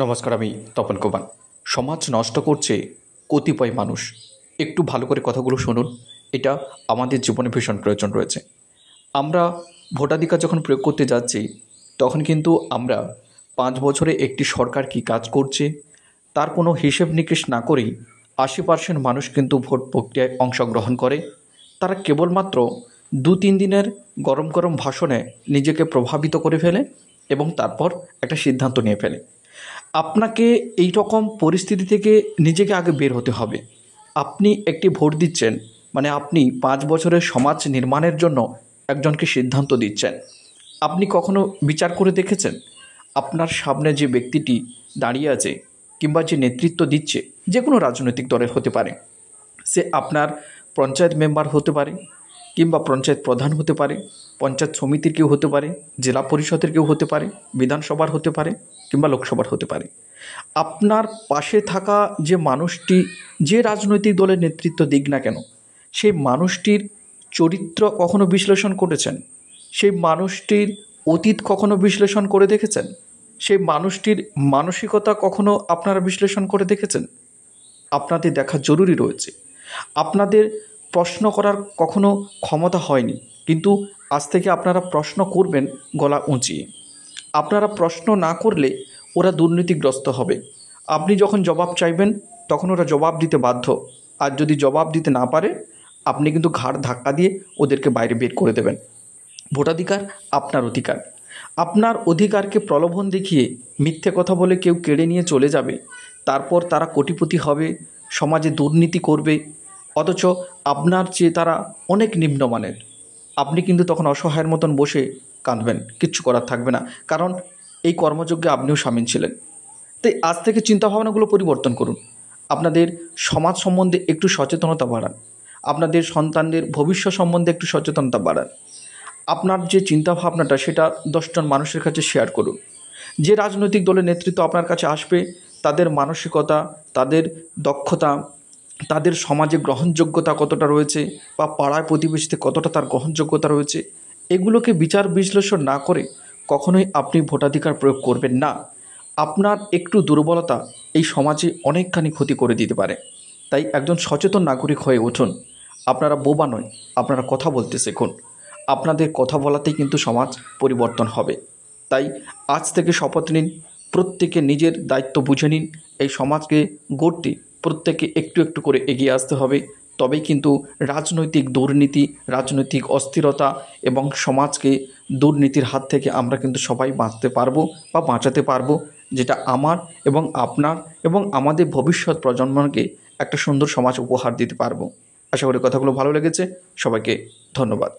নমস্কার, আমি তপন কুমার। সমাজ নষ্ট করছে কতিপয় মানুষ। একটু ভালো করে কথাগুলো শুনুন, এটা আমাদের জীবনে ভীষণ প্রয়োজন রয়েছে। আমরা ভোটাধিকার যখন প্রয়োগ করতে যাচ্ছি, তখন কিন্তু আমরা 5 বছরে একটি সরকার কী কাজ করছে তার কোনো হিসেব নিকেশ না করেই 80% মানুষ কিন্তু ভোট প্রক্রিয়ায় অংশগ্রহণ করে। তারা কেবলমাত্র 2-3 দিনের গরম গরম ভাষণে নিজেকে প্রভাবিত করে ফেলে এবং তারপর একটা সিদ্ধান্ত নিয়ে ফেলে। আপনাকে এই রকম পরিস্থিতি থেকে নিজেকে আগে বের হতে হবে। আপনি একটি ভোট দিচ্ছেন, মানে আপনি 5 বছরের সমাজ নির্মাণের জন্য একজনকে সিদ্ধান্ত দিচ্ছেন। আপনি কখনো বিচার করে দেখেছেন আপনার সামনে যে ব্যক্তিটি দাঁড়িয়ে আছে কিংবা যে নেতৃত্ব দিচ্ছে, যে কোনো রাজনৈতিক দলের হতে পারে, সে আপনার পঞ্চায়েত মেম্বার হতে পারে কিংবা পঞ্চায়েত প্রধান হতে পারে, পঞ্চায়েত সমিতির কেউ হতে পারে, জেলা পরিষদের কেউ হতে পারে, বিধানসভার হতে পারে কিংবা লোকসভার হতে পারে। আপনার পাশে থাকা যে মানুষটি যে রাজনৈতিক দলের নেতৃত্ব দিক না কেন, সেই মানুষটির চরিত্র কখনো বিশ্লেষণ করেছেন? সেই মানুষটির অতীত কখনো বিশ্লেষণ করে দেখেছেন? সেই মানুষটির মানসিকতা কখনো আপনারা বিশ্লেষণ করে দেখেছেন? আপনাদের দেখা জরুরি রয়েছে। আপনাদের প্রশ্ন করার কখনো ক্ষমতা হয়নি, কিন্তু আজ থেকে আপনারা প্রশ্ন করবেন গলা উঁচিয়ে। আপনারা প্রশ্ন না করলে ওরা দুর্নীতিগ্রস্ত হবে। আপনি যখন জবাব চাইবেন তখন ওরা জবাব দিতে বাধ্য। আর যদি জবাব দিতে না পারে, আপনি কিন্তু ঘাড় ধাক্কা দিয়ে ওদেরকে বাইরে বের করে দেবেন। ভোটাধিকার আপনার অধিকার। আপনার অধিকারকে প্রলোভন দেখিয়ে মিথ্যে কথা বলে কেউ কেড়ে নিয়ে চলে যাবে, তারপর তারা কোটিপতি হবে, সমাজে দুর্নীতি করবে, অথচ আপনার চেয়ে তারা অনেক নিম্নমানের। আপনি কিন্তু তখন অসহায়ের মতন বসে কাঁদবেন, কিচ্ছু করার থাকবে না, কারণ এই কর্মযজ্ঞে আপনিও সামিল ছিলেন। তাই আজ থেকে চিন্তাভাবনাগুলো পরিবর্তন করুন। আপনাদের সমাজ সম্বন্ধে একটু সচেতনতা বাড়ান। আপনাদের সন্তানদের ভবিষ্যৎ সম্বন্ধে একটু সচেতনতা বাড়ান। আপনার যে চিন্তাভাবনাটা সেটা 10 জন মানুষের কাছে শেয়ার করুন। যে রাজনৈতিক দলের নেতৃত্ব আপনার কাছে আসবে, তাদের মানসিকতা, তাদের দক্ষতা, তাদের সমাজে গ্রহণযোগ্যতা কতটা রয়েছে বা পাড়ায় প্রতিবেশীতে কতটা তার গ্রহণযোগ্যতা রয়েছে, এগুলোকে বিচার বিশ্লেষণ না করে কখনোই আপনি ভোটাধিকার প্রয়োগ করবেন না। আপনার একটু দুর্বলতা এই সমাজে অনেকখানি ক্ষতি করে দিতে পারে। তাই একজন সচেতন নাগরিক হয়ে উঠুন। আপনারা বোবা নয়, আপনারা কথা বলতে শিখুন। আপনাদের কথা বলাতেই কিন্তু সমাজ পরিবর্তন হবে। তাই আজ থেকে শপথ নিন, প্রত্যেকে নিজের দায়িত্ব বুঝে নিন। এই সমাজকে গড়তে প্রত্যেকে একটু একটু করে এগিয়ে আসতে হবে। তবেই কিন্তু রাজনৈতিক দুর্নীতি, রাজনৈতিক অস্থিরতা এবং সমাজকে দুর্নীতির হাত থেকে আমরা কিন্তু সবাই বাঁচতে পারবো বা বাঁচাতে পারবো, যেটা আমার এবং আপনার এবং আমাদের ভবিষ্যৎ প্রজন্মকে একটা সুন্দর সমাজ উপহার দিতে পারবো। আশা করি কথাগুলো ভালো লেগেছে। সবাইকে ধন্যবাদ।